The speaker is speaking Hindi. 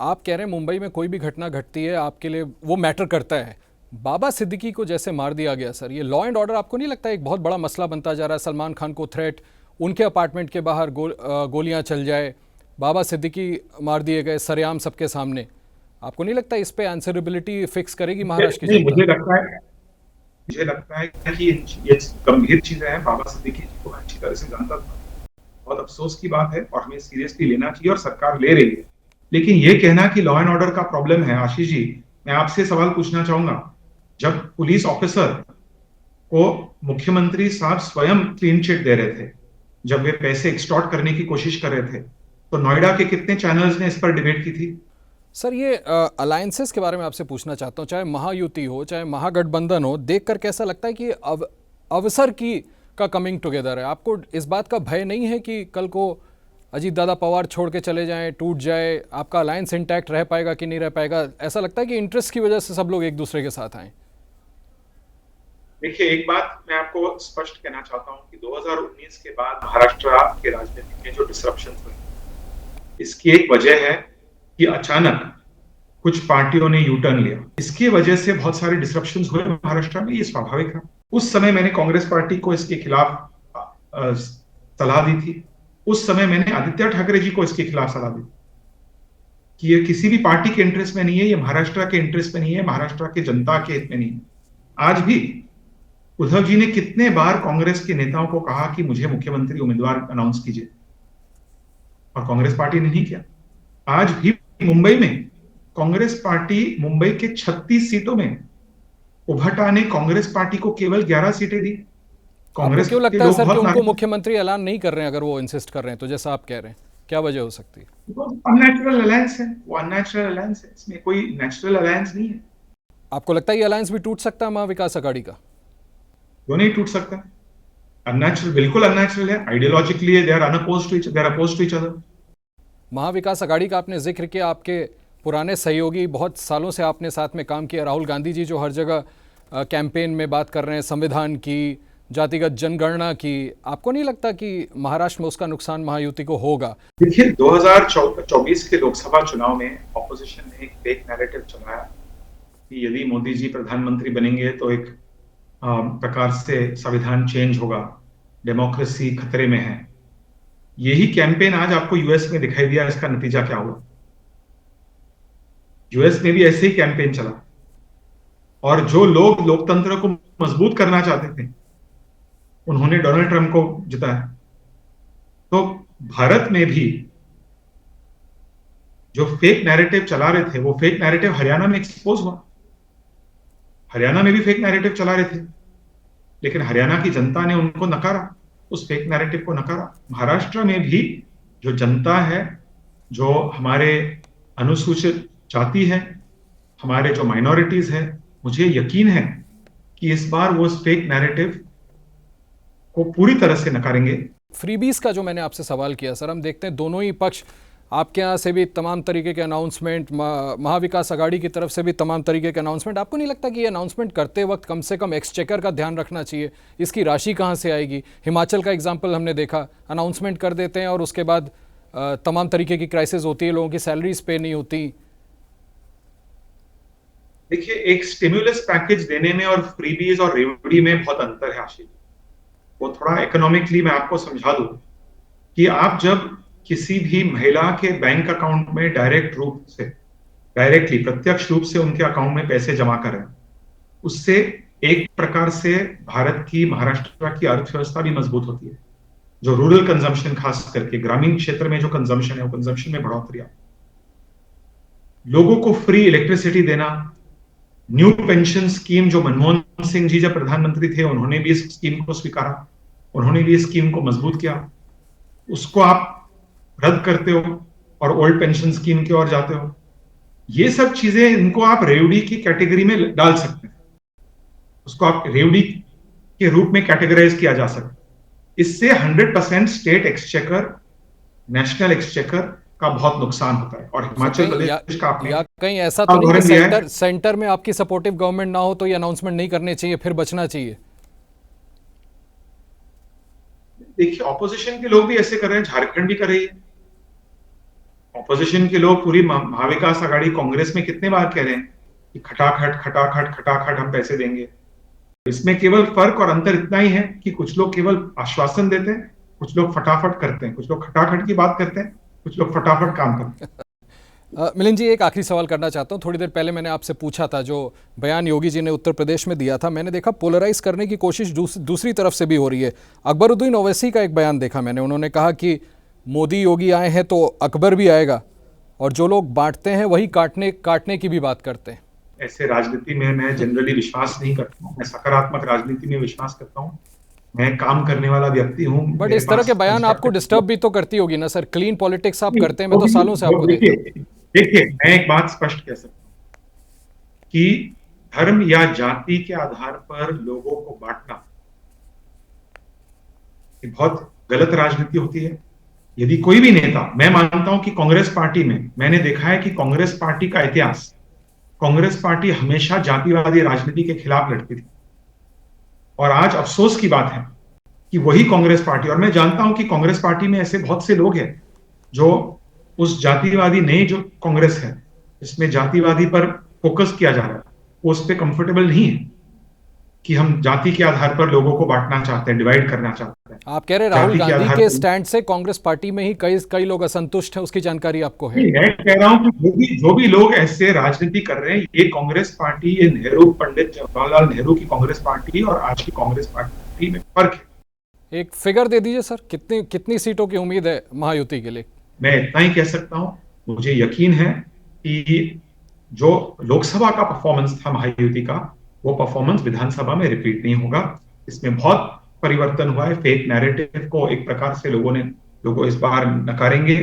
आप कह रहे हैं मुंबई में कोई भी घटना घटती है आपके लिए वो मैटर करता है। बाबा सिद्दीकी को जैसे मार दिया गया सर, ये लॉ एंड ऑर्डर आपको नहीं लगता एक बहुत बड़ा मसला बनता जा रहा है? सलमान खान को थ्रेट, उनके अपार्टमेंट के बाहर गोलियां चल जाए, बाबा सिद्दीकी मार दिए गए सरेआम सबके सामने। आपको नहीं लगता इस पे आंसरेबिलिटी फिक्स करेगी महाराष्ट्र की नहीं, जनता? मुझे लगता है कि ये गंभीर चीजें हैं। बाबा सिद्दीकी जी को अच्छी तरह से जानता था। बहुत अफसोस की बात है और हमें सीरियसली लेना चाहिए और सरकार ले रही है। लेकिन ये कहना कि लॉ एंड ऑर्डर का प्रॉब्लम है, आशीष जी, मैं आपसे सवाल पूछना चाहूंगा। जब पुलिस ऑफिसर को मुख्यमंत्री साहब स्वयं क्लीन चिट दे रहे थे, जब वे पैसे एक्सटॉर्ट करने की कोशिश कर रहे थे, तो नोएडा के कितने चैनल्स ने इस पर डिबेट की थी? सर ये अलायंसेस के बारे में आपसे पूछना चाहता हूँ, चाहे महायुति हो चाहे महागठबंधन हो, देखकर कैसा लगता है कि अवसर की का कमिंग टुगेदर है? आपको इस बात का भय नहीं है कि कल को अजीत दादा पवार छोड़ के चले जाएं, टूट जाए, आपका अलायंस इंटैक्ट रह पाएगा कि नहीं रह पाएगा? ऐसा लगता है कि इंटरेस्ट की वजह से सब लोग एक दूसरे के साथ आए? देखिए, एक बात मैं आपको स्पष्ट कहना चाहता हूं कि 2019 के बाद महाराष्ट्र के राजनीति में जो डिसरप्शन हुए, इसकी एक वजह है कि अचानक कुछ पार्टियों ने यू टर्न लिया। इसकी वजह से बहुत सारे डिसरप्शन हुए महाराष्ट्र में, ये स्वाभाविक है। उस समय मैंने कांग्रेस पार्टी को इसके खिलाफ सलाह दी थी। उस समय मैंने आदित्य ठाकरे जी को इसके खिलाफ सलाह दी कि ये किसी भी पार्टी के इंटरेस्ट में नहीं है, ये महाराष्ट्र के इंटरेस्ट में नहीं है, महाराष्ट्र के जनता के हित में नहीं है। आज भी उद्धव जी ने कितने बार कांग्रेस के नेताओं को कहा कि मुझे मुख्यमंत्री उम्मीदवार अनाउंस कीजिए, और कांग्रेस पार्टी ने नहीं किया। आज भी मुंबई में कांग्रेस पार्टी मुंबई के 36 सीटों में उभटा ने कांग्रेस पार्टी को केवल 11 सीटें दी। आपको कांग्रेस क्यों के लगता है लोग सर कि बहुत उनको नाराज। मुख्यमंत्री ऐलान नहीं कर रहे हैं, अगर वो इंसिस्ट कर रहे हैं तो? जैसा आप कह रहे हैं, क्या वजह हो सकती है? अननेचुरल अलायंस है, वो अननेचुरल अलायंस है, इसमें कोई नेचुरल अलायंस नहीं है। आपको लगता है ये अलायंस भी टूट सकता है महाविकास अघाड़ी का? वो नहीं टूट सकता। अननेचुरल, बिल्कुल अननेचुरल है। Ideologically they are unopposed to each, they are opposed to each other. Maha Vikas Aghadi का आपने जिक्र किया, आपके पुराने सहयोगी, बहुत सालों से आपने साथ में काम किया, राहुल गांधी जी, जो हर जगह कैंपेन में बात कर रहे हैं संविधान की, जातिगत जनगणना की। आपको नहीं लगता कि महाराष्ट्र में उसका नुकसान महायुति को होगा? देखिए, 2024 के लोकसभा चुनाव में ऑपोजिशन ने एक फेक नैरेटिव चलाया कि यदि मोदी जी प्रधानमंत्री बनेंगे तो एक प्रकार से संविधान चेंज होगा, डेमोक्रेसी खतरे में है। यही कैंपेन आज आपको यूएस में दिखाई दिया। इसका नतीजा क्या हुआ? यूएस में भी ऐसे ही कैंपेन चला, और जो लोग लोकतंत्र को मजबूत करना चाहते थे, उन्होंने डोनाल्ड ट्रंप को जिताया। तो भारत में भी जो फेक नैरेटिव चला रहे थे, वो फेक नैरेटिव हरियाणा में एक्सपोज हुआ। हरियाणा में भी फेक नैरेटिव चला रहे थे, लेकिन हरियाणा की जनता ने उनको नकारा, उस फेक नैरेटिव को नकारा। महाराष्ट्र में भी जो जनता है, जो हमारे अनुसूचित जाति है, हमारे जो माइनॉरिटीज है, मुझे यकीन है कि इस बार वो उस फेक नैरेटिव को पूरी तरह से नकारेंगे। फ्रीबीज का जो मैंने आपसे सवाल किया सर, हम देखते हैं दोनों ही पक्ष, आपके यहाँ से भी तमाम तरीके के अनाउंसमेंट, महाविकास अघाड़ी की तरफ से भी तमाम तरीके के अनाउंसमेंट। आपको नहीं लगता कि ये अनाउंसमेंट करते वक्त कम से कम एक्सचेकर का ध्यान रखना चाहिए? इसकी राशि कहाँ से आएगी? हिमाचल का एग्जाम्पल हमने देखा, अनाउंसमेंट कर देते हैं और उसके बाद तमाम तरीके की क्राइसिस होती है, लोगों की सैलरीज पे नहीं होती। देखिए, एक स्टिमुलस पैकेज देने में और फ्रीबीज और रेवड़ी में बहुत अंतर है, आशीष। वो थोड़ा इकोनॉमिकली मैं आपको समझा दूं कि आप जब किसी भी महिला के बैंक अकाउंट में डायरेक्टली प्रत्यक्ष रूप से उनके अकाउंट में पैसे जमा कर रहे हैं, उससे एक प्रकार से भारत की, महाराष्ट्र की अर्थव्यवस्था भी मजबूत होती है। जो रूरल कंजम्पशन, खास करके ग्रामीण क्षेत्र में जो कंजम्पशन है, वो कंजम्पशन में बढ़ोतरी आती है। लोगों को फ्री इलेक्ट्रिसिटी देना, न्यू पेंशन स्कीम, जो मनमोहन सिंह जी जब प्रधानमंत्री थे उन्होंने भी इस स्कीम को स्वीकारा, उन्होंने भी इस स्कीम को मजबूत किया। उसको आप रद्द करते हो और ओल्ड पेंशन स्कीम की ओर जाते हो। ये सब चीजें, इनको आप रेवड़ी की कैटेगरी में डाल सकते हैं। उसको आप रेवड़ी के रूप में कैटेगराइज किया जा सकता है। इससे 100% स्टेट एक्सचेकर, नेशनल एक्सचेकर का बहुत नुकसान होता है। और सर हिमाचल कहीं प्रदेश का आपने या कहीं ऐसा तो नहीं कि उदाहरण दिया है। सेंटर में आपकी सपोर्टिव गवर्नमेंट ना हो तो ये अनाउंसमेंट नहीं करने चाहिए, फिर बचना चाहिए? देखिए, ऑपोजिशन के लोग भी ऐसे कर रहे हैं, झारखंड भी कर रही है। ऑपोजिशन के लोग पूरी महाविकास आघाड़ी कांग्रेस में कितने बार कह रहे हैं कि खटाखट खटाखट खटाखट हम पैसे देंगे। इसमें केवल फर्क और अंतर इतना ही है कि कुछ लोग केवल आश्वासन देते हैं, कुछ लोग फटाफट करते हैं, कुछ लोग खटाखट की बात करते हैं, कुछ लोग फटाफट काम करते हैं। मिलिंद जी, एक आखिरी सवाल करना चाहता हूं। थोड़ी देर पहले मैंने आपसे पूछा था, जो बयान योगी जी ने उत्तर प्रदेश में दिया था, मैंने देखा पोलराइज करने की कोशिश दूसरी तरफ से भी हो रही है। अकबरुद्दीन ओवैसी का एक बयान देखा मैंने, उन्होंने कहा कि मोदी योगी आए हैं तो अकबर भी आएगा, और जो लोग बांटते हैं वही काटने की भी बात करते हैं। ऐसे राजनीति में मैं जनरली विश्वास नहीं करता हूँ। मैं सकारात्मक राजनीति में विश्वास करता हूँ। मैं काम करने वाला व्यक्ति हूँ। बट इस तरह के बयान आपको डिस्टर्ब भी तो करती होगी ना सर? क्लीन पॉलिटिक्स आप करते हैं, मैं तो सालों से आपको देखता हूं। देखिए, मैं एक बात स्पष्ट कह सकता हूँ कि धर्म या जाति के आधार पर लोगों को बांटना ये बहुत गलत राजनीति होती है। यदि कोई भी नेता, मैं मानता हूं कि कांग्रेस पार्टी में मैंने देखा है कि कांग्रेस पार्टी का इतिहास, कांग्रेस पार्टी हमेशा जातिवादी राजनीति के खिलाफ लड़ती थी, और आज अफसोस की बात है कि वही कांग्रेस पार्टी, और मैं जानता हूं कि कांग्रेस पार्टी में ऐसे बहुत से लोग हैं जो उस जातिवादी नई जो कांग्रेस है इसमें जातिवादी पर फोकस किया जा रहा है, वो उस पर कंफर्टेबल नहीं है कि हम जाति के आधार पर लोगों को बांटना चाहते हैं, डिवाइड करना चाहते हैं। आप कह रहे हैं राहुल गांधी के स्टैंड से कांग्रेस पार्टी में ही कई लोग असंतुष्ट हैं, उसकी जानकारी आपको है? मैं कह रहा हूं कि जो भी लोग ऐसे राजनीति कर रहे हैं, ये कांग्रेस पार्टी, ये नेहरू, पंडित जवाहरलाल नेहरू की कांग्रेस पार्टी और आज की कांग्रेस पार्टी में फर्क है। एक फिगर दे दीजिए सर, कितनी सीटों की उम्मीद है महायुति के लिए? मैं इतना ही कह सकता हूं, मुझे यकीन है कि जो लोकसभा का परफॉर्मेंस था महायुति का, वो परफॉर्मेंस विधानसभा में रिपीट नहीं होगा। इसमें बहुत परिवर्तन हुआ है। फेक नैरेटिव को एक प्रकार से लोग इस बार नकारेंगे।